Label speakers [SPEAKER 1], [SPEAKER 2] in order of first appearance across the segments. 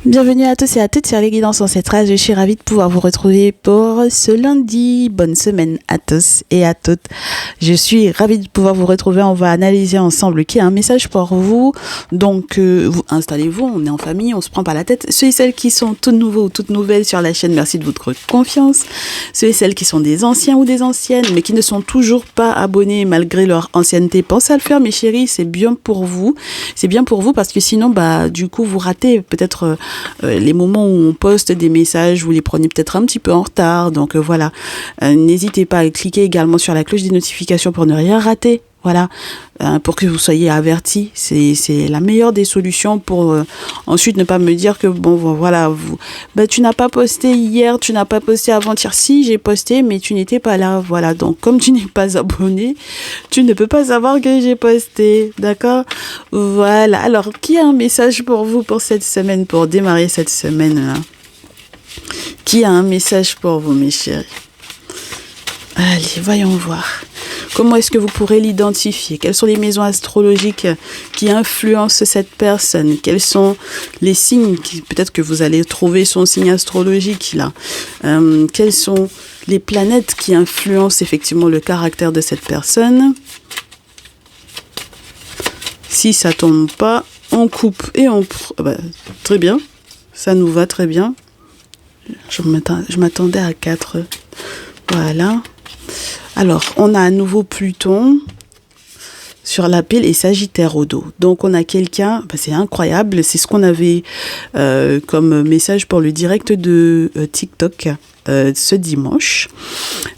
[SPEAKER 1] Bienvenue à tous et à toutes sur les guidances ancestrales. Je suis ravie de pouvoir vous retrouver pour ce lundi. Bonne semaine à tous et à toutes. Je suis ravie de pouvoir vous retrouver. On va analyser ensemble qui a un message pour vous. Donc, vous installez-vous, on est en famille, on se prend pas la tête. Ceux et celles qui sont tout nouveaux ou toutes nouvelles sur la chaîne, merci de votre confiance. Ceux et celles qui sont des anciens ou des anciennes, mais qui ne sont toujours pas abonnés malgré leur ancienneté, pensez à le faire, mes chéris. C'est bien pour vous. C'est bien pour vous parce que sinon, du coup, vous ratez peut-être les moments où on poste des messages, vous les prenez peut-être un petit peu en retard. Donc voilà, n'hésitez pas à cliquer également sur la cloche des notifications pour ne rien rater. Voilà, pour que vous soyez avertis. C'est la meilleure des solutions pour ensuite ne pas me dire que voilà, tu n'as pas posté hier, tu n'as pas posté avant-hier. Si, j'ai posté, mais tu n'étais pas là. Voilà, donc comme tu n'es pas abonné, tu ne peux pas savoir que j'ai posté. D'accord? Voilà. Alors, qui a un message pour vous pour cette semaine, pour démarrer cette semaine-là? Qui a un message pour vous, mes chéris? Allez, voyons voir. Comment est-ce que vous pourrez l'identifier? Quelles sont les maisons astrologiques qui influencent cette personne? Quels sont les signes peut-être que vous allez trouver son signe astrologique là? Quelles sont les planètes qui influencent effectivement le caractère de cette personne? Si ça tombe pas, on coupe et on... très bien, ça nous va très bien. Je m'attendais à 4. Voilà. Alors, on a à nouveau Pluton sur la pile et Sagittaire au dos. Donc, on a quelqu'un, c'est incroyable, c'est ce qu'on avait comme message pour le direct de TikTok ce dimanche.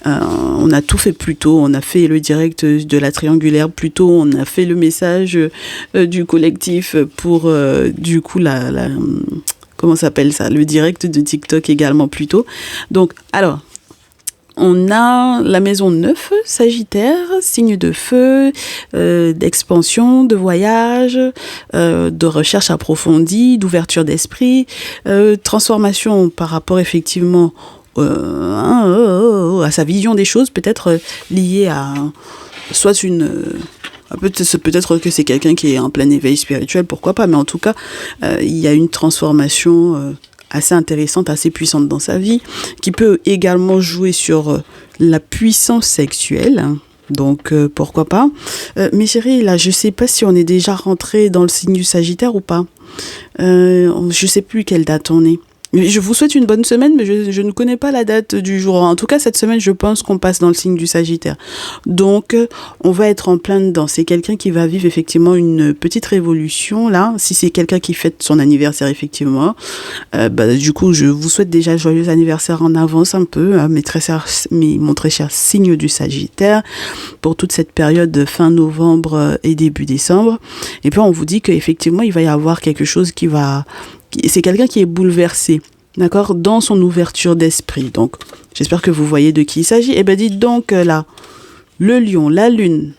[SPEAKER 1] On a tout fait Pluton, on a fait le direct de la triangulaire Pluton, on a fait le message du collectif pour du coup comment s'appelle ça, le direct de TikTok également Pluton. Donc, alors... on a la maison 9, Sagittaire, signe de feu, d'expansion, de voyage, de recherche approfondie, d'ouverture d'esprit, transformation par rapport effectivement à sa vision des choses, peut-être liée à soit peut-être que c'est quelqu'un qui est en plein éveil spirituel, pourquoi pas, mais en tout cas, il y a une transformation assez intéressante, assez puissante dans sa vie, qui peut également jouer sur la puissance sexuelle. Donc, pourquoi pas. Mes chéris, là, je sais pas si on est déjà rentré dans le signe du Sagittaire ou pas. Je sais plus quelle date on est. Je vous souhaite une bonne semaine, mais je ne connais pas la date du jour. En tout cas, cette semaine, je pense qu'on passe dans le signe du Sagittaire. Donc, on va être en plein dedans. C'est quelqu'un qui va vivre effectivement une petite révolution, là. Si c'est quelqu'un qui fête son anniversaire, effectivement. Du coup, je vous souhaite déjà joyeux anniversaire en avance un peu, hein, mon très cher signe du Sagittaire, pour toute cette période de fin novembre et début décembre. Et puis, on vous dit qu'effectivement, il va y avoir quelque chose c'est quelqu'un qui est bouleversé, d'accord, dans son ouverture d'esprit. Donc, j'espère que vous voyez de qui il s'agit. Eh bien, dites donc, là, le lion, la lune,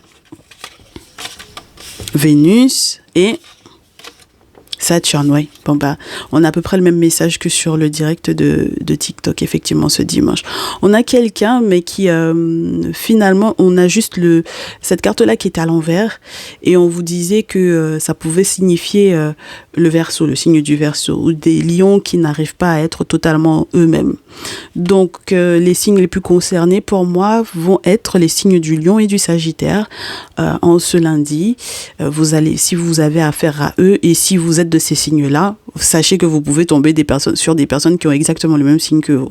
[SPEAKER 1] Vénus et Saturne, oui. On a à peu près le même message que sur le direct de TikTok, effectivement, ce dimanche. On a quelqu'un, mais qui, finalement, on a juste cette carte-là qui est à l'envers, et on vous disait que ça pouvait signifier le Verseau, le signe du Verseau, ou des lions qui n'arrivent pas à être totalement eux-mêmes. Donc, les signes les plus concernés, pour moi, vont être les signes du Lion et du Sagittaire en ce lundi. Si vous avez affaire à eux, et si vous êtes de ces signes-là, sachez que vous pouvez tomber sur des personnes qui ont exactement le même signe que vous.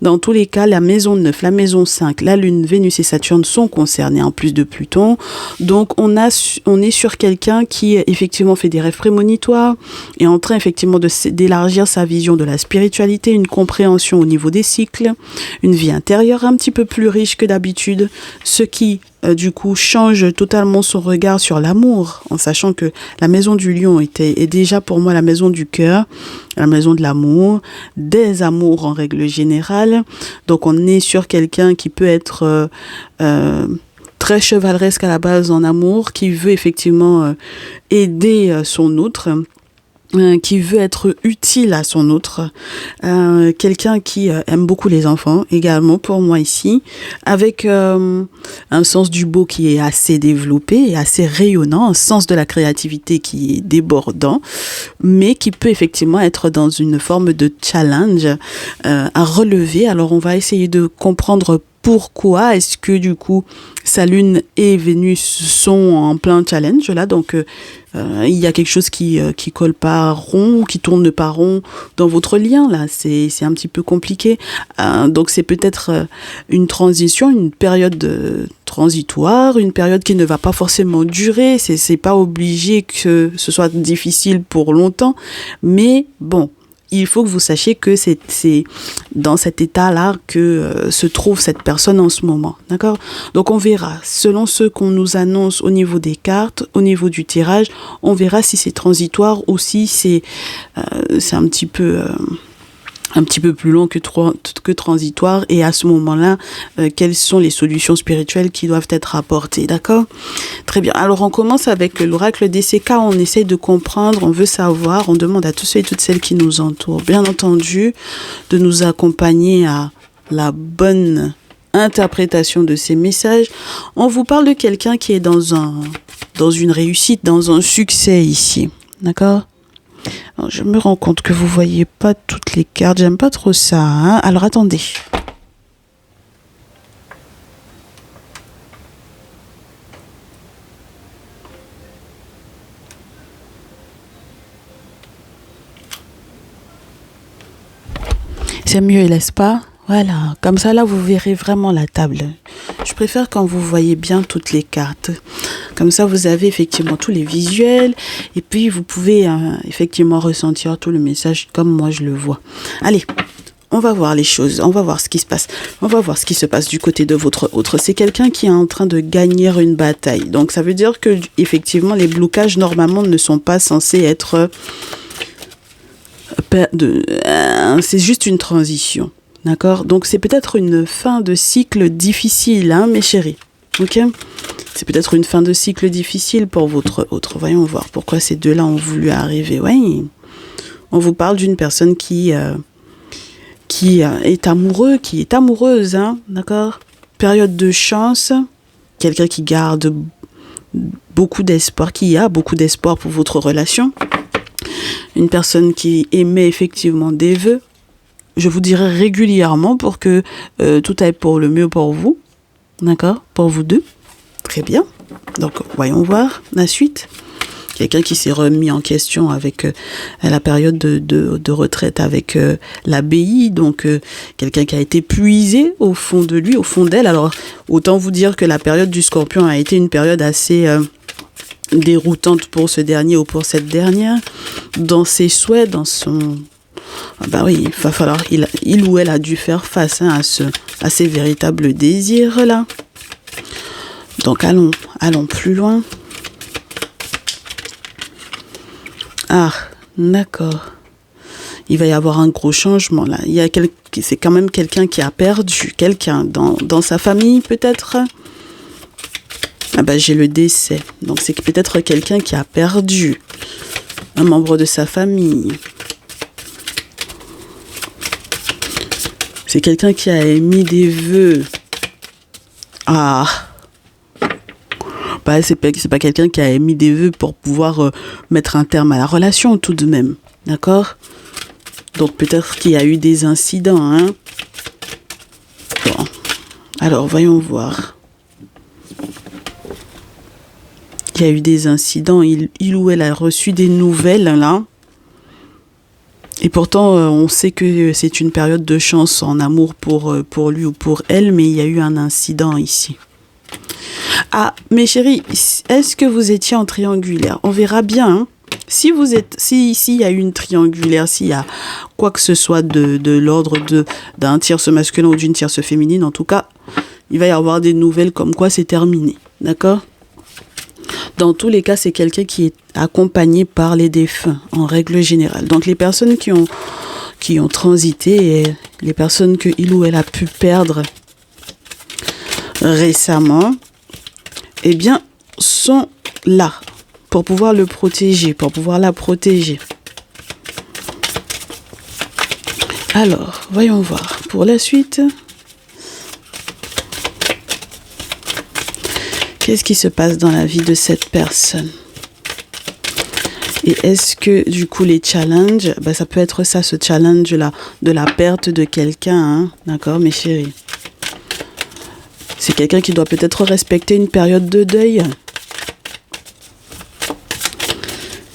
[SPEAKER 1] Dans tous les cas, la maison 9, la maison 5, la Lune, Vénus et Saturne sont concernés en plus de Pluton. Donc, on est sur quelqu'un qui effectivement fait des rêves prémonitoires, est en train effectivement d'élargir sa vision de la spiritualité, une compréhension au niveau des cycles, une vie intérieure un petit peu plus riche que d'habitude, ce qui du coup change totalement son regard sur l'amour, en sachant que la maison du lion est déjà pour moi la maison du cœur, la maison de l'amour, des amours en règle générale. Donc on est sur quelqu'un qui peut être très chevaleresque à la base en amour, qui veut effectivement aider son autre. qui veut être utile à son autre, quelqu'un qui aime beaucoup les enfants également pour moi ici, avec un sens du beau qui est assez développé et assez rayonnant, un sens de la créativité qui est débordant, mais qui peut effectivement être dans une forme de challenge à relever. Alors on va essayer de comprendre pourquoi est-ce que du coup sa lune et Vénus sont en plein challenge là, donc il y a quelque chose qui colle pas rond, qui tourne pas rond dans votre lien là, c'est un petit peu compliqué, donc c'est peut-être une transition, une période transitoire, une période qui ne va pas forcément durer, c'est pas obligé que ce soit difficile pour longtemps, mais bon, il faut que vous sachiez que c'est dans cet état-là que se trouve cette personne en ce moment, d'accord? Donc on verra, selon ce qu'on nous annonce au niveau des cartes, au niveau du tirage, on verra si c'est transitoire ou si c'est un petit peu plus long que transitoire, et à ce moment-là, quelles sont les solutions spirituelles qui doivent être apportées, d'accord? Très bien. Alors, on commence avec l'oracle DCK, on essaye de comprendre, on veut savoir, on demande à tous ceux et toutes celles qui nous entourent, bien entendu, de nous accompagner à la bonne interprétation de ces messages. On vous parle de quelqu'un qui est dans une réussite, dans un succès ici, d'accord? Alors, je me rends compte que vous voyez pas toutes les cartes. J'aime pas trop ça, hein. Alors, attendez. C'est mieux, n'est-ce pas? Voilà. Comme ça, là, vous verrez vraiment la table. Je préfère quand vous voyez bien toutes les cartes. Comme ça, vous avez effectivement tous les visuels et puis vous pouvez effectivement ressentir tout le message comme moi je le vois. Allez, on va voir les choses, on va voir ce qui se passe. On va voir ce qui se passe du côté de votre autre. C'est quelqu'un qui est en train de gagner une bataille. Donc, ça veut dire que effectivement, les blocages, normalement, ne sont pas censés être... c'est juste une transition. D'accord? Donc, c'est peut-être une fin de cycle difficile, hein, mes chéris. Ok? C'est peut-être une fin de cycle difficile pour votre autre. Voyons voir pourquoi ces deux-là ont voulu arriver. Oui, on vous parle d'une personne qui est amoureux, qui est amoureuse, hein, d'accord? Période de chance, quelqu'un qui garde beaucoup d'espoir, qui a beaucoup d'espoir pour votre relation. Une personne qui émet effectivement des vœux, je vous dirais régulièrement pour que tout aille pour le mieux pour vous, d'accord? Pour vous deux. Très bien. Donc, voyons voir la suite. Quelqu'un qui s'est remis en question avec la période de retraite avec l'abbaye. Donc, quelqu'un qui a été puisé au fond de lui, au fond d'elle. Alors, autant vous dire que la période du Scorpion a été une période assez déroutante pour ce dernier ou pour cette dernière. Dans ses souhaits, dans son... Ah oui, il va falloir... Il ou elle a dû faire face à ces véritables désirs-là. Donc, allons plus loin. Ah, d'accord. Il va y avoir un gros changement, là. C'est quand même quelqu'un qui a perdu quelqu'un dans sa famille, peut-être. Ah ben, j'ai le décès. Donc, c'est peut-être quelqu'un qui a perdu un membre de sa famille. C'est quelqu'un qui a émis des vœux. Ah, bah, c'est pas quelqu'un qui a émis des vœux pour pouvoir mettre un terme à la relation tout de même, d'accord? Donc peut-être qu'il y a eu des incidents, hein? Bon, alors voyons voir. Il y a eu des incidents, il ou elle a reçu des nouvelles, là. Et pourtant, on sait que c'est une période de chance en amour pour lui ou pour elle, mais il y a eu un incident ici. Ah, mes chéris, est-ce que vous étiez en triangulaire? On verra bien, hein. S'il y a eu une triangulaire, s'il y a quoi que ce soit de l'ordre d'un tierce masculin ou d'une tierce féminine, en tout cas, il va y avoir des nouvelles comme quoi c'est terminé, d'accord? Dans tous les cas, c'est quelqu'un qui est accompagné par les défunts, en règle générale. Donc, les personnes qui ont transité et les personnes que il ou elle a pu perdre récemment, eh bien, sont là pour pouvoir le protéger, pour pouvoir la protéger. Alors, voyons voir. Pour la suite, qu'est-ce qui se passe dans la vie de cette personne? Et est-ce que, du coup, les challenges, ça peut être ça, ce challenge-là, de la perte de quelqu'un, hein, d'accord, mes chéris? C'est quelqu'un qui doit peut-être respecter une période de deuil.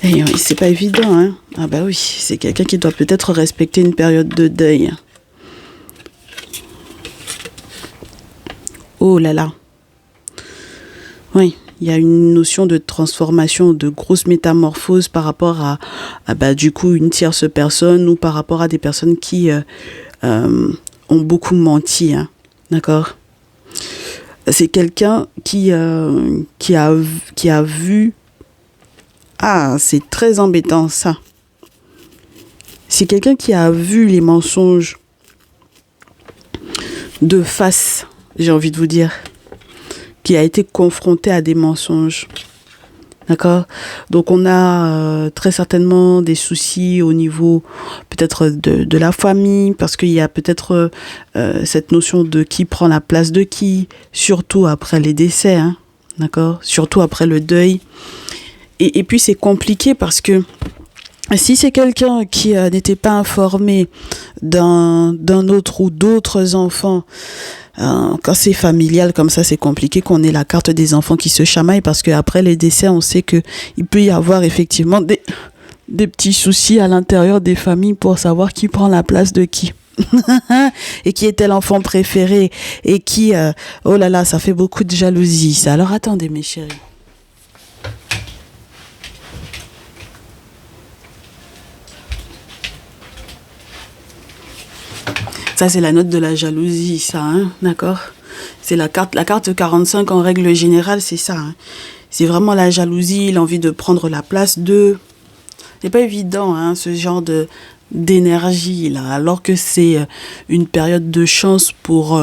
[SPEAKER 1] Et oui, c'est pas évident, hein. Ah bah oui, c'est quelqu'un qui doit peut-être respecter une période de deuil. Oh là là. Oui, il y a une notion de transformation, de grosse métamorphose par rapport à du coup, une tierce personne ou par rapport à des personnes qui ont beaucoup menti, hein. D'accord? C'est quelqu'un qui a vu... Ah, c'est très embêtant, ça. C'est quelqu'un qui a vu les mensonges de face, j'ai envie de vous dire, qui a été confronté à des mensonges. D'accord? Donc, on a très certainement des soucis au niveau peut-être de la famille, parce qu'il y a peut-être cette notion de qui prend la place de qui, surtout après les décès, hein, d'accord? Surtout après le deuil. Et puis, c'est compliqué parce que si c'est quelqu'un qui n'était pas informé d'un autre ou d'autres enfants, quand c'est familial comme ça, c'est compliqué qu'on ait la carte des enfants qui se chamaillent parce qu'après les décès, on sait qu'il peut y avoir effectivement des petits soucis à l'intérieur des familles pour savoir qui prend la place de qui. Et qui était l'enfant préféré et qui... oh là là, ça fait beaucoup de jalousie, ça. Alors attendez, mes chéris. Ça, c'est la note de la jalousie, ça, hein, d'accord? C'est la carte 45 en règle générale, c'est ça, hein. C'est vraiment la jalousie, l'envie de prendre la place de... C'est pas évident, hein, ce genre d'énergie, là, alors que c'est une période de chance pour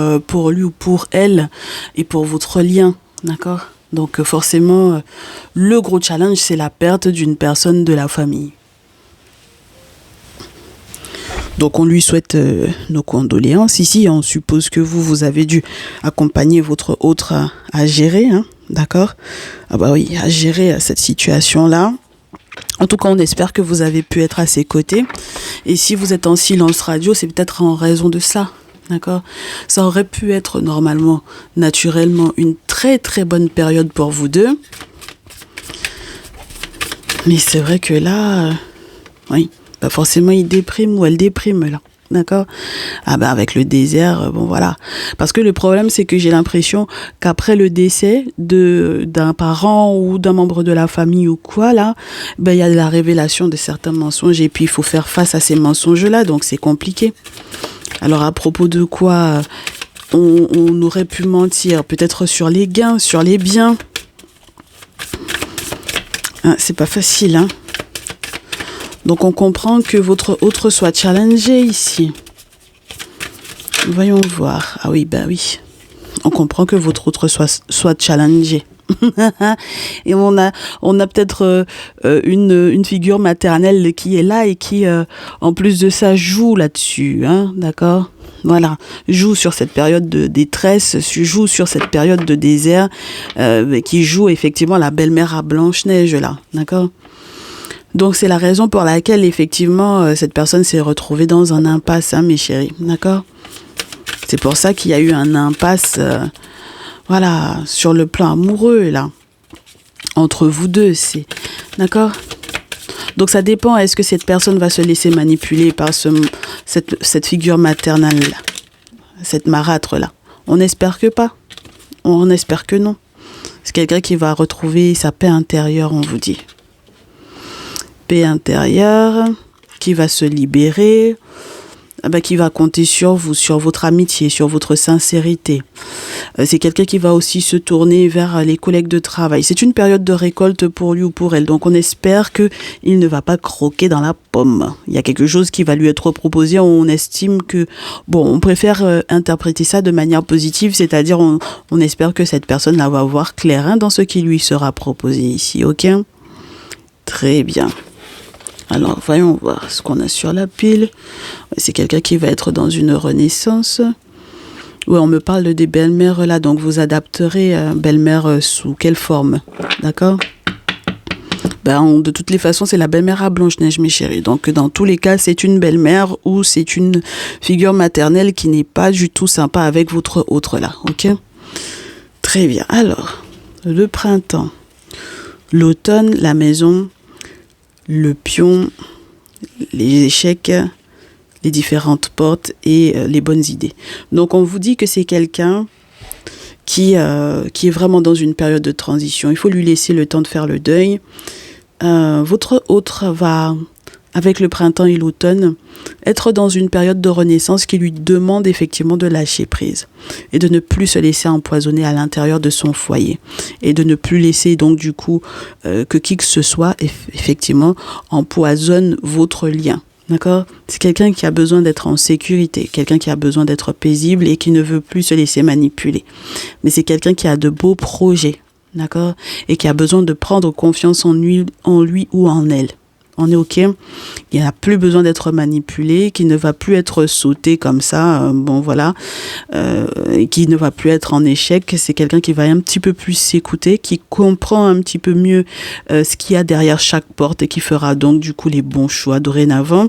[SPEAKER 1] lui ou pour elle et pour votre lien, d'accord? Donc, forcément, le gros challenge, c'est la perte d'une personne de la famille. Donc, on lui souhaite nos condoléances. Ici, on suppose que vous avez dû accompagner votre autre à gérer, hein, d'accord? Ah bah oui, à gérer cette situation-là. En tout cas, on espère que vous avez pu être à ses côtés. Et si vous êtes en silence radio, c'est peut-être en raison de ça, d'accord? Ça aurait pu être normalement, naturellement, une très très bonne période pour vous deux. Mais c'est vrai que là, oui. Forcément, il déprime ou elle déprime, là. D'accord? Ah ben, avec le désert, bon, voilà. Parce que le problème, c'est que j'ai l'impression qu'après le décès d'un parent ou d'un membre de la famille ou quoi, là, il y a la révélation de certains mensonges et puis il faut faire face à ces mensonges-là, donc c'est compliqué. Alors, à propos de quoi on aurait pu mentir? Peut-être sur les gains, sur les biens. Hein, c'est pas facile, hein? Donc, on comprend que votre autre soit challengé ici. Voyons voir. Ah oui, oui. On comprend que votre autre soit challengé. Et on a peut-être une figure maternelle qui est là et qui, en plus de ça, joue là-dessus. Hein, d'accord? Voilà. Joue sur cette période de détresse, joue sur cette période de désert, qui joue effectivement la belle-mère à Blanche-Neige, là. D'accord? Donc, c'est la raison pour laquelle, effectivement, cette personne s'est retrouvée dans un impasse, hein, mes chéris, d'accord? C'est pour ça qu'il y a eu un impasse, voilà, sur le plan amoureux, là, entre vous deux, d'accord? Donc, ça dépend, est-ce que cette personne va se laisser manipuler par cette figure maternelle-là, cette marâtre-là? On espère que pas, on espère que non. C'est quelqu'un qui va retrouver sa paix intérieure, on vous dit. Paix intérieure, qui va se libérer, qui va compter sur vous, sur votre amitié, sur votre sincérité. C'est quelqu'un qui va aussi se tourner vers les collègues de travail. C'est une période de récolte pour lui ou pour elle. Donc, on espère qu'il ne va pas croquer dans la pomme. Il y a quelque chose qui va lui être proposé. On estime que... Bon, on préfère interpréter ça de manière positive, c'est-à-dire on espère que cette personne là va voir clair, hein, dans ce qui lui sera proposé ici. OK? Très bien. Alors, voyons voir ce qu'on a sur la pile. C'est quelqu'un qui va être dans une renaissance. Oui, on me parle des belles-mères là, donc vous adapterez belle-mère sous quelle forme, d'accord? De toutes les façons, c'est la belle-mère à Blanche-Neige, mes chéris. Donc, dans tous les cas, c'est une belle-mère ou c'est une figure maternelle qui n'est pas du tout sympa avec votre autre là, ok? Très bien. Alors, le printemps, l'automne, la maison, le pion, les échecs, les différentes portes et les bonnes idées. Donc, on vous dit que c'est quelqu'un qui est vraiment dans une période de transition. Il faut lui laisser le temps de faire le deuil. Votre autre va, avec le printemps et l'automne, être dans une période de renaissance qui lui demande effectivement de lâcher prise et de ne plus se laisser empoisonner à l'intérieur de son foyer et de ne plus laisser donc du coup que qui que ce soit effectivement empoisonne votre lien. D'accord? C'est quelqu'un qui a besoin d'être en sécurité, quelqu'un qui a besoin d'être paisible et qui ne veut plus se laisser manipuler. Mais c'est quelqu'un qui a de beaux projets. D'accord? Et qui a besoin de prendre confiance en lui ou en elle. On est OK? Il n'a plus besoin d'être manipulé, qui ne va plus être sauté comme ça, et qui ne va plus être en échec. C'est quelqu'un qui va un petit peu plus s'écouter, qui comprend un petit peu mieux ce qu'il y a derrière chaque porte et qui fera donc du coup les bons choix dorénavant,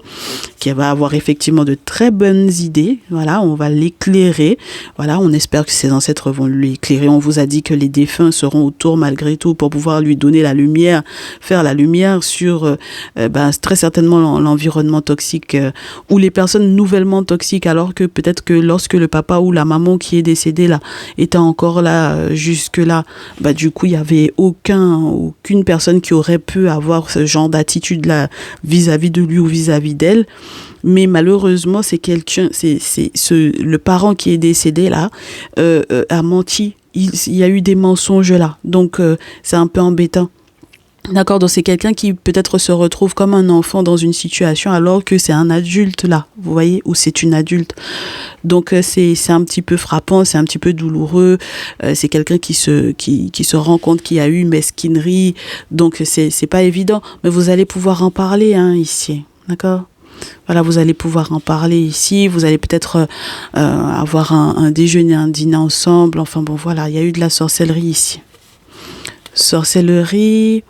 [SPEAKER 1] qui va avoir effectivement de très bonnes idées. Voilà, on va l'éclairer. Voilà, on espère que ses ancêtres vont l'éclairer. On vous a dit que les défunts seront autour malgré tout pour pouvoir lui donner la lumière, faire la lumière sur très certainement l'environnement toxique ou les personnes nouvellement toxiques, alors que peut-être que lorsque le papa ou la maman qui est décédé là était encore là jusque là, du coup il y avait aucune personne qui aurait pu avoir ce genre d'attitude là vis-à-vis de lui ou vis-à-vis d'elle. Mais malheureusement c'est le parent qui est décédé là a menti. Il y a eu des mensonges là, donc c'est un peu embêtant. D'accord, donc c'est quelqu'un qui peut-être se retrouve comme un enfant dans une situation alors que c'est un adulte là, vous voyez, ou c'est une adulte. Donc c'est un petit peu frappant, c'est un petit peu douloureux. C'est quelqu'un qui se rend compte qu'il y a eu une mesquinerie, donc c'est pas évident. Mais vous allez pouvoir en parler ici, d'accord? Voilà, vous allez pouvoir en parler ici. Vous allez peut-être avoir un déjeuner, un dîner ensemble. Enfin bon, voilà, il y a eu de la sorcellerie ici. Sorcellerie,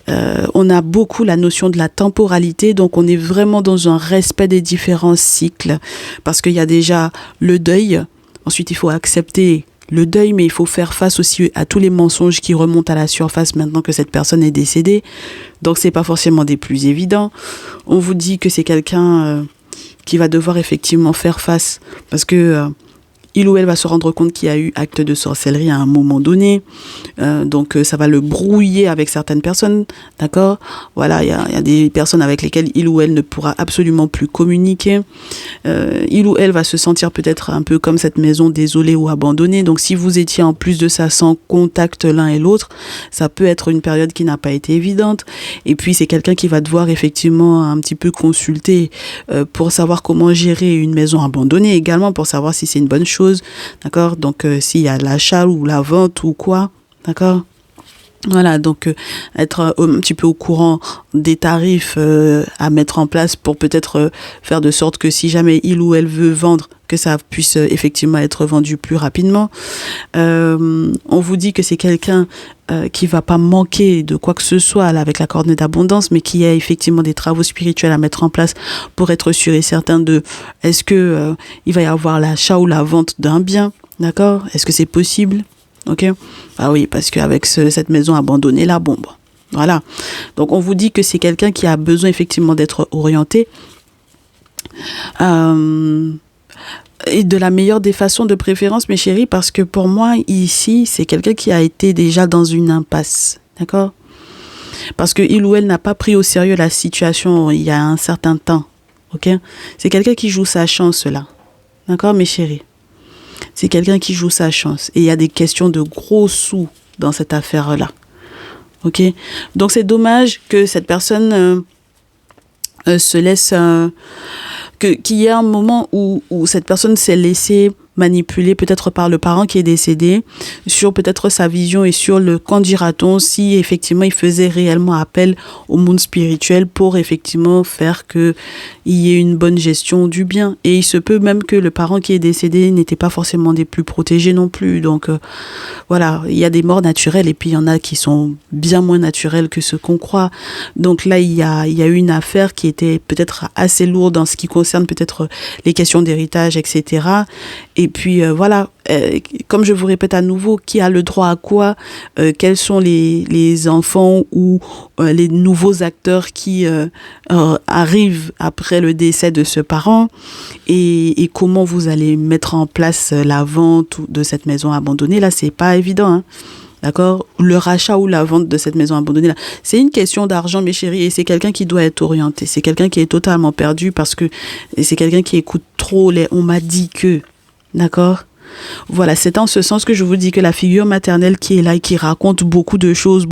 [SPEAKER 1] on a beaucoup la notion de la temporalité, donc on est vraiment dans un respect des différents cycles, parce qu'il y a déjà le deuil, ensuite il faut accepter le deuil, mais il faut faire face aussi à tous les mensonges qui remontent à la surface maintenant que cette personne est décédée, donc c'est pas forcément des plus évidents. On vous dit que c'est quelqu'un qui va devoir effectivement faire face, parce que il ou elle va se rendre compte qu'il y a eu acte de sorcellerie à un moment donné. Donc, ça va le brouiller avec certaines personnes. D'accord? Voilà, il y a des personnes avec lesquelles il ou elle ne pourra absolument plus communiquer. Il ou elle va se sentir peut-être un peu comme cette maison désolée ou abandonnée. Donc, si vous étiez en plus de ça sans contact l'un et l'autre, ça peut être une période qui n'a pas été évidente. Et puis, c'est quelqu'un qui va devoir effectivement un petit peu consulter pour savoir comment gérer une maison abandonnée également, pour savoir si c'est une bonne chose. D'accord, donc s'il y a l'achat ou la vente ou quoi, d'accord, voilà, donc être un petit peu au courant des tarifs à mettre en place pour peut-être faire de sorte que si jamais il ou elle veut vendre, que ça puisse effectivement être vendu plus rapidement. On vous dit que c'est quelqu'un qui va pas manquer de quoi que ce soit là, avec la corne d'abondance, mais qui a effectivement des travaux spirituels à mettre en place pour être sûr et certain de est-ce que il va y avoir l'achat ou la vente d'un bien, d'accord? Est-ce que c'est possible? Ok? Ah oui, parce qu'avec cette maison abandonnée là, voilà. Donc on vous dit que c'est quelqu'un qui a besoin effectivement d'être orienté. Et de la meilleure des façons de préférence, mes chéris, parce que pour moi, ici, c'est quelqu'un qui a été déjà dans une impasse, d'accord? Parce que il ou elle n'a pas pris au sérieux la situation il y a un certain temps, ok? C'est quelqu'un qui joue sa chance, là, d'accord, mes chéris? C'est quelqu'un qui joue sa chance. Et il y a des questions de gros sous dans cette affaire-là, ok? Donc, c'est dommage que cette personne se laisse... qu'il y ait un moment où cette personne s'est laissée manipulé peut-être par le parent qui est décédé, sur peut-être sa vision et sur le qu'en dira-t-on si effectivement il faisait réellement appel au monde spirituel pour effectivement faire que il y ait une bonne gestion du bien. Et il se peut même que le parent qui est décédé n'était pas forcément des plus protégés non plus. Donc voilà, il y a des morts naturelles et puis il y en a qui sont bien moins naturelles que ce qu'on croit. Donc là, il y a eu une affaire qui était peut-être assez lourde en ce qui concerne peut-être les questions d'héritage, etc. Et puis voilà, comme je vous répète à nouveau, qui a le droit à quoi, quels sont les enfants ou les nouveaux acteurs qui arrivent après le décès de ce parent et comment vous allez mettre en place la vente de cette maison abandonnée. Là, c'est pas évident, hein. D'accord? Le rachat ou la vente de cette maison abandonnée, là, c'est une question d'argent, mes chéris, et c'est quelqu'un qui doit être orienté. C'est quelqu'un qui est totalement perdu parce que c'est quelqu'un qui écoute trop les « on m'a dit que ». D'accord? Voilà, c'est en ce sens que je vous dis que la figure maternelle qui est là et qui raconte beaucoup de choses,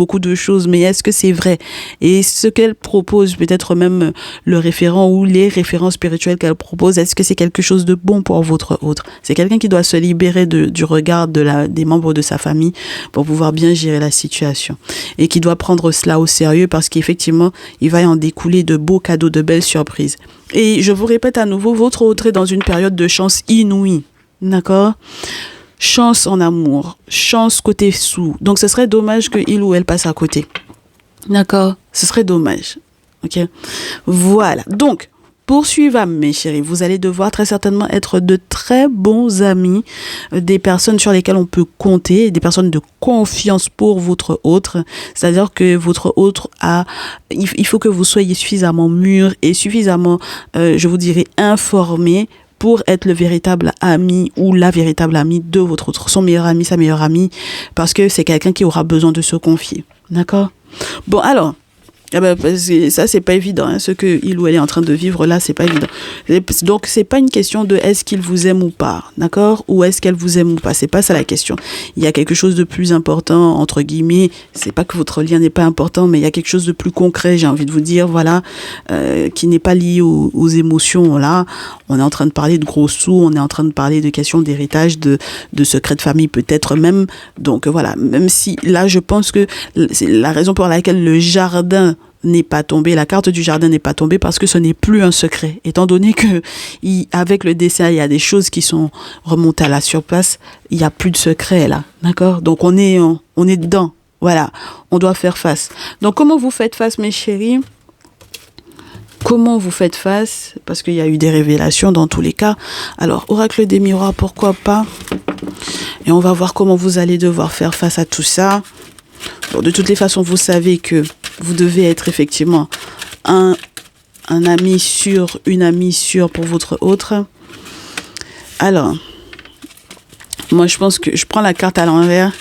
[SPEAKER 1] mais est-ce que c'est vrai? Et ce qu'elle propose, peut-être même le référent ou les référents spirituels qu'elle propose, est-ce que c'est quelque chose de bon pour votre autre? C'est quelqu'un qui doit se libérer du regard des membres de sa famille pour pouvoir bien gérer la situation et qui doit prendre cela au sérieux parce qu'effectivement, il va y en découler de beaux cadeaux, de belles surprises. Et je vous répète à nouveau, votre autre est dans une période de chance inouïe. D'accord? Chance en amour, chance côté sous. Donc, ce serait dommage qu'il ou elle passe à côté. D'accord? Ce serait dommage. Ok? Voilà. Donc, poursuivons, mes chéris. Vous allez devoir très certainement être de très bons amis, des personnes sur lesquelles on peut compter, des personnes de confiance pour votre autre. C'est-à-dire que votre autre il faut que vous soyez suffisamment mûr et suffisamment, je vous dirais, informé pour être le véritable ami ou la véritable amie de votre autre, son meilleur ami, sa meilleure amie, parce que c'est quelqu'un qui aura besoin de se confier. D'accord? Bon, alors, ça, c'est pas évident. Hein, ce que il ou elle est en train de vivre là, c'est pas évident. Donc, c'est pas une question de est-ce qu'il vous aime ou pas, d'accord? Ou est-ce qu'elle vous aime ou pas? C'est pas ça la question. Il y a quelque chose de plus important, entre guillemets. C'est pas que votre lien n'est pas important, mais il y a quelque chose de plus concret, j'ai envie de vous dire, voilà, qui n'est pas lié aux émotions, là. On est en train de parler de gros sous, on est en train de parler de questions d'héritage, de secrets de famille peut-être même. Donc, voilà, même si là, je pense que c'est la raison pour laquelle le jardin n'est pas tombé, la carte du jardin n'est pas tombée parce que ce n'est plus un secret. Étant donné que avec le dessin, il y a des choses qui sont remontées à la surface, il n'y a plus de secret là, d'accord? Donc on est dedans, voilà, on doit faire face. Donc comment vous faites face, mes chéris? Comment vous faites face? Parce qu'il y a eu des révélations dans tous les cas. Alors, oracle des miroirs, pourquoi pas? Et on va voir comment vous allez devoir faire face à tout ça. Bon, de toutes les façons, vous savez que vous devez être effectivement un ami sûr, une amie sûre pour votre autre. Alors, moi je pense que je prends la carte à l'envers,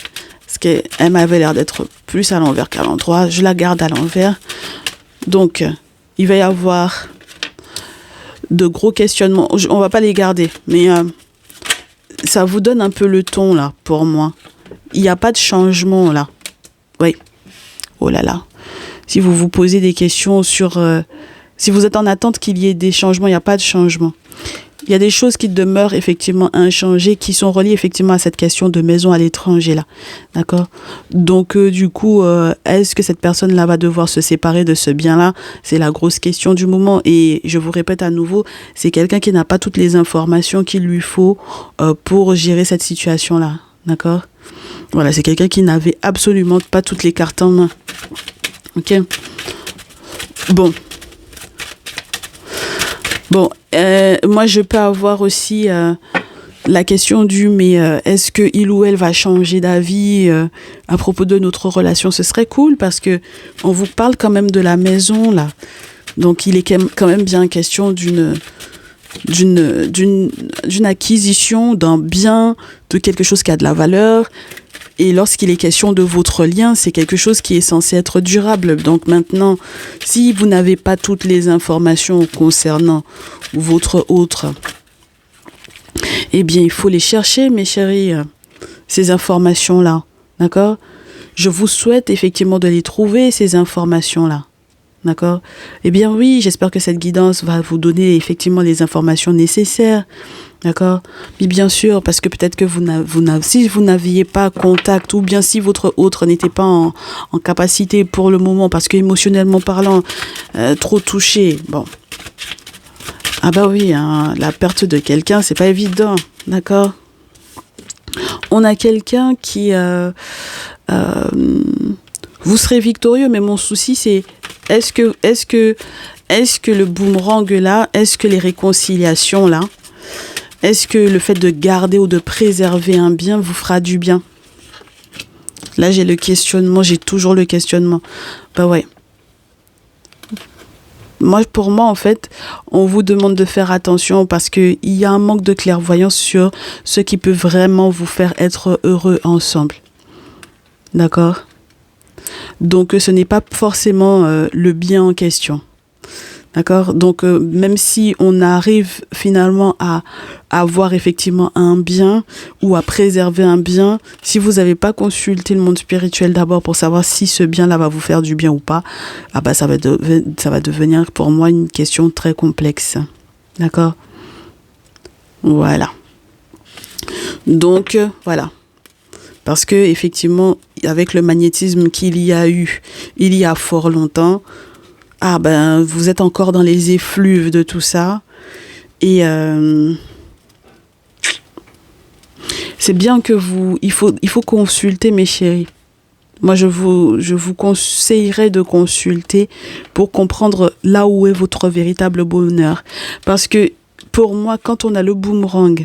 [SPEAKER 1] parce qu'elle m'avait l'air d'être plus à l'envers qu'à l'endroit. Je la garde à l'envers. Donc, il va y avoir de gros questionnements. On va pas les garder, mais ça vous donne un peu le ton là, pour moi. Il n'y a pas de changement là. Oui. Oh là là. Si vous vous posez des questions sur... si vous êtes en attente qu'il y ait des changements, il n'y a pas de changement. Il y a des choses qui demeurent effectivement inchangées, qui sont reliées effectivement à cette question de maison à l'étranger là. D'accord? Donc du coup, est-ce que cette personne-là va devoir se séparer de ce bien-là? C'est la grosse question du moment. Et je vous répète à nouveau, c'est quelqu'un qui n'a pas toutes les informations qu'il lui faut pour gérer cette situation-là. D'accord? Voilà, c'est quelqu'un qui n'avait absolument pas toutes les cartes en main. Ok? Bon, moi je peux avoir aussi la question mais est-ce que il ou elle va changer d'avis à propos de notre relation? Ce serait cool parce que on vous parle quand même de la maison là, donc il est quand même bien question d'une acquisition d'un bien, de quelque chose qui a de la valeur. Et lorsqu'il est question de votre lien, c'est quelque chose qui est censé être durable. Donc maintenant, si vous n'avez pas toutes les informations concernant votre autre, eh bien, il faut les chercher, mes chéris, ces informations-là. D'accord? Je vous souhaite effectivement de les trouver, ces informations-là. D'accord? Eh bien oui, j'espère que cette guidance va vous donner effectivement les informations nécessaires. D'accord? Mais bien sûr, parce que peut-être que si vous n'aviez pas contact, ou bien si votre autre n'était pas en capacité pour le moment, parce que émotionnellement parlant, trop touché, bon. Ah bah oui, hein, la perte de quelqu'un, c'est pas évident. D'accord? On a quelqu'un qui... vous serez victorieux, mais mon souci, c'est est-ce que le boomerang là, est-ce que les réconciliations là, est-ce que le fait de garder ou de préserver un bien vous fera du bien? Là, j'ai le questionnement, j'ai toujours le questionnement. Bah ouais. Pour moi, en fait, on vous demande de faire attention parce qu'il y a un manque de clairvoyance sur ce qui peut vraiment vous faire être heureux ensemble. D'accord? Donc, ce n'est pas forcément le bien en question. D'accord? Donc, même si on arrive finalement à avoir effectivement un bien ou à préserver un bien, si vous n'avez pas consulté le monde spirituel d'abord pour savoir si ce bien-là va vous faire du bien ou pas, ah bah ça va devenir pour moi une question très complexe. D'accord? Voilà. Donc, voilà. Parce que effectivement, avec le magnétisme qu'il y a eu il y a fort longtemps, ah ben vous êtes encore dans les effluves de tout ça. Et c'est bien que il faut consulter, mes chéris. Moi, je vous conseillerais de consulter pour comprendre là où est votre véritable bonheur. Parce que pour moi, quand on a le boomerang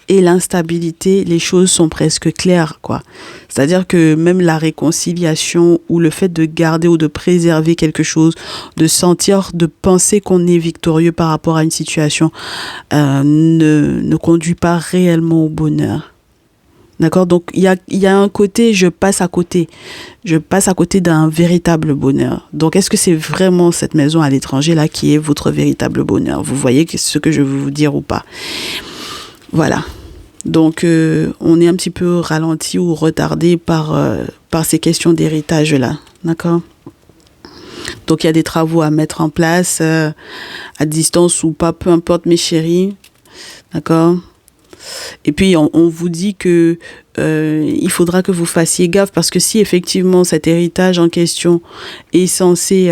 [SPEAKER 1] et l'instabilité, les choses sont presque claires, quoi. C'est-à-dire que même la réconciliation ou le fait de garder ou de préserver quelque chose, de sentir, de penser qu'on est victorieux par rapport à une situation, ne conduit pas réellement au bonheur. D'accord? Donc, il y a un côté, je passe à côté. Je passe à côté d'un véritable bonheur. Donc, est-ce que c'est vraiment cette maison à l'étranger, là, qui est votre véritable bonheur? Vous voyez ce que je veux vous dire ou pas? Voilà. Donc, on est un petit peu ralenti ou retardé par ces questions d'héritage-là. D'accord? Donc, il y a des travaux à mettre en place, à distance ou pas, peu importe, mes chéris. D'accord? Et puis, on vous dit que il faudra que vous fassiez gaffe parce que si effectivement cet héritage en question est censé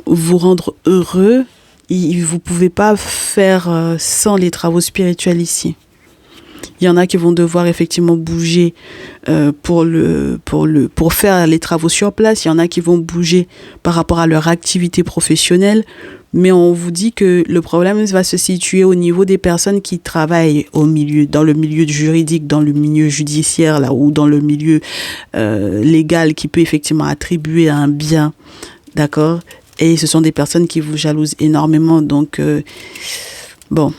[SPEAKER 1] vous rendre heureux, vous pouvez pas faire sans les travaux spirituels ici. Il y en a qui vont devoir effectivement bouger pour faire les travaux sur place. Il y en a qui vont bouger par rapport à leur activité professionnelle. Mais on vous dit que le problème va se situer au niveau des personnes qui travaillent dans le milieu juridique, dans le milieu judiciaire, là, ou dans le milieu légal qui peut effectivement attribuer un bien. D'accord? Et ce sont des personnes qui vous jalousent énormément. Donc, bon,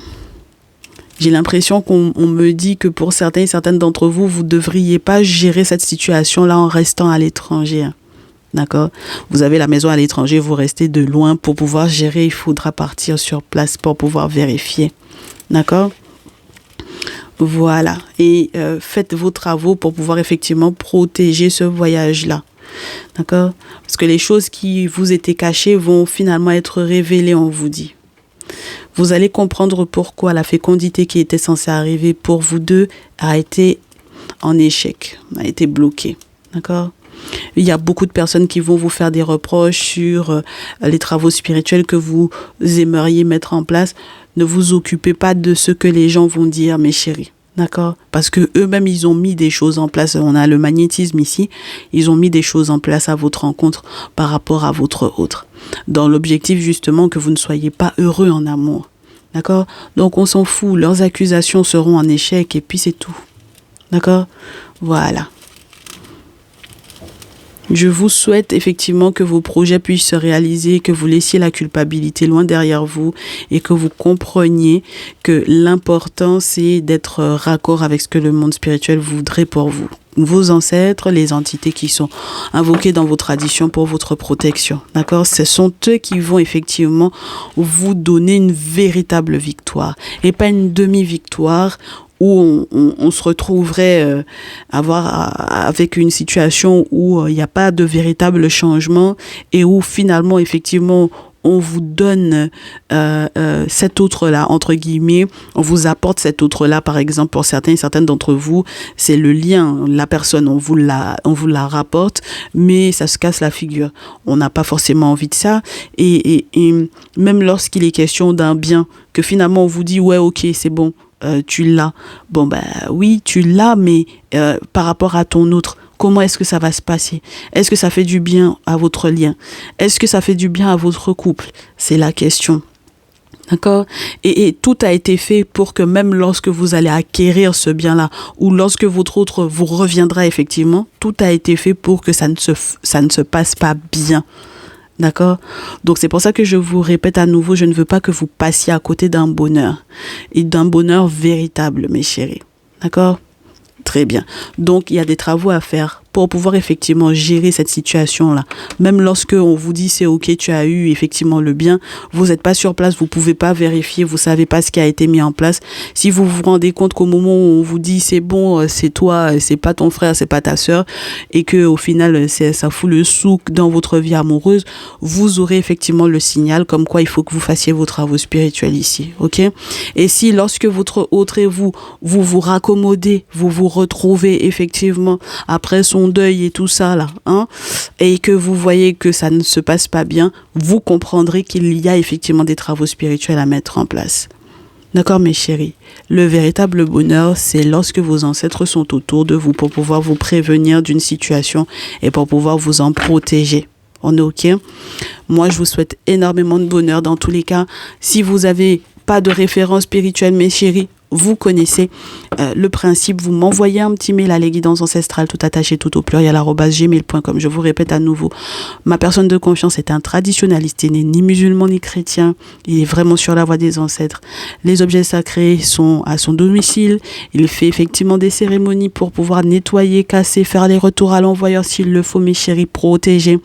[SPEAKER 1] j'ai l'impression qu'on me dit que pour certains et certaines d'entre vous, vous ne devriez pas gérer cette situation-là en restant à l'étranger. D'accord? Vous avez la maison à l'étranger, vous restez de loin. Pour pouvoir gérer, il faudra partir sur place pour pouvoir vérifier. D'accord? Voilà. Et faites vos travaux pour pouvoir effectivement protéger ce voyage-là. D'accord? Parce que les choses qui vous étaient cachées vont finalement être révélées, on vous dit. Vous allez comprendre pourquoi la fécondité qui était censée arriver pour vous deux a été en échec, a été bloquée. D'accord? Il y a beaucoup de personnes qui vont vous faire des reproches sur les travaux spirituels que vous aimeriez mettre en place. Ne vous occupez pas de ce que les gens vont dire, mes chéris. D'accord? Parce que eux-mêmes, ils ont mis des choses en place. On a le magnétisme ici. Ils ont mis des choses en place à votre rencontre par rapport à votre autre. Dans l'objectif, justement, que vous ne soyez pas heureux en amour. D'accord? Donc, on s'en fout. Leurs accusations seront en échec et puis c'est tout. D'accord? Voilà. Je vous souhaite effectivement que vos projets puissent se réaliser, que vous laissiez la culpabilité loin derrière vous et que vous compreniez que l'important c'est d'être raccord avec ce que le monde spirituel voudrait pour vous. Vos ancêtres, les entités qui sont invoquées dans vos traditions pour votre protection. D'accord? Ce sont eux qui vont effectivement vous donner une véritable victoire et pas une demi-victoire où on se retrouverait avec une situation où il n'y a pas de véritable changement et où finalement, effectivement, on vous donne cet autre-là, entre guillemets, on vous apporte cet autre-là, par exemple, pour certaines d'entre vous, c'est le lien, la personne, on vous la rapporte, mais ça se casse la figure. On n'a pas forcément envie de ça, et même lorsqu'il est question d'un bien, que finalement on vous dit, ouais, ok, c'est bon, tu l'as. Bon, oui, tu l'as, mais par rapport à ton autre, comment est-ce que ça va se passer? Est-ce que ça fait du bien à votre lien? Est-ce que ça fait du bien à votre couple? C'est la question. D'accord? Et tout a été fait pour que même lorsque vous allez acquérir ce bien-là, ou lorsque votre autre vous reviendra effectivement, tout a été fait pour que ça ne se passe pas bien. D'accord? Donc c'est pour ça que je vous répète à nouveau, je ne veux pas que vous passiez à côté d'un bonheur. Et d'un bonheur véritable, mes chéris. D'accord? Très bien. Donc, il y a des travaux à faire pour pouvoir effectivement gérer cette situation-là. Même lorsque on vous dit c'est ok, tu as eu effectivement le bien, vous n'êtes pas sur place, vous pouvez pas vérifier, vous savez pas ce qui a été mis en place. Si vous vous rendez compte qu'au moment où on vous dit c'est bon, c'est toi, c'est pas ton frère, c'est pas ta sœur, et que au final ça fout le souk dans votre vie amoureuse, vous aurez effectivement le signal comme quoi il faut que vous fassiez vos travaux spirituels ici, ok? Et si lorsque votre autre et vous vous raccommodez, vous vous retrouvez effectivement après son deuil et tout ça là, hein, et que vous voyez que ça ne se passe pas bien, vous comprendrez qu'il y a effectivement des travaux spirituels à mettre en place. D'accord, mes chéris? Le véritable bonheur, c'est lorsque vos ancêtres sont autour de vous pour pouvoir vous prévenir d'une situation et pour pouvoir vous en protéger. On est ok? Moi, je vous souhaite énormément de bonheur dans tous les cas. Si vous n'avez pas de référence spirituelle, mes chéris, vous connaissez le principe, vous m'envoyez un petit mail à les guidances ancestrales tout attaché tout au pluriel @gmail.com. Je vous répète à nouveau, ma personne de confiance est un traditionnaliste, il n'est ni musulman ni chrétien, il est vraiment sur la voie des ancêtres. Les objets sacrés sont à son domicile, il fait effectivement des cérémonies pour pouvoir nettoyer, casser, faire les retours à l'envoyeur s'il le faut, mes chéris, protéger.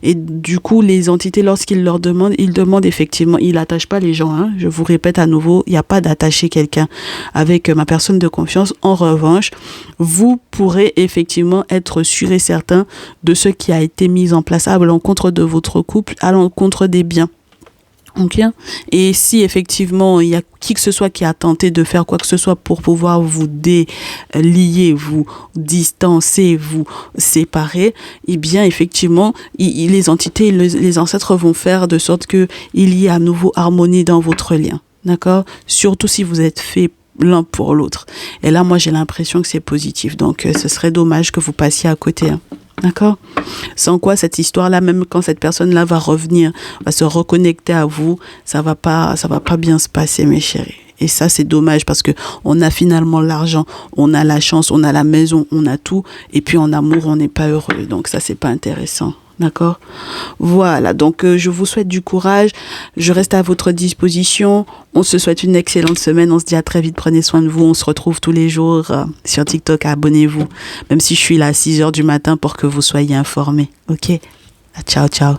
[SPEAKER 1] Et du coup, les entités, lorsqu'ils leur demandent, ils demandent effectivement, ils n'attachent pas les gens, hein. Je vous répète à nouveau, il n'y a pas d'attacher quelqu'un avec ma personne de confiance. En revanche, vous pourrez effectivement être sûr et certain de ce qui a été mis en place à l'encontre de votre couple, à l'encontre des biens. Ok? Et si effectivement il y a qui que ce soit qui a tenté de faire quoi que ce soit pour pouvoir vous délier, vous distancer, vous séparer, eh bien effectivement les entités, les ancêtres vont faire de sorte que il y ait à nouveau harmonie dans votre lien. D'accord? Surtout si vous êtes fait l'un pour l'autre. Et là, moi, j'ai l'impression que c'est positif. Donc, ce serait dommage que vous passiez à côté. Hein. D'accord? Sans quoi, cette histoire-là, même quand cette personne-là va revenir, va se reconnecter à vous, ça va pas bien se passer, mes chéris. Et ça, c'est dommage parce que on a finalement l'argent, on a la chance, on a la maison, on a tout. Et puis, en amour, on n'est pas heureux. Donc, ça, c'est pas intéressant. D'accord? Voilà, donc je vous souhaite du courage, je reste à votre disposition, on se souhaite une excellente semaine, on se dit à très vite, prenez soin de vous, on se retrouve tous les jours sur TikTok, abonnez-vous, même si je suis là à 6h du matin pour que vous soyez informés, ok? Ciao, ciao.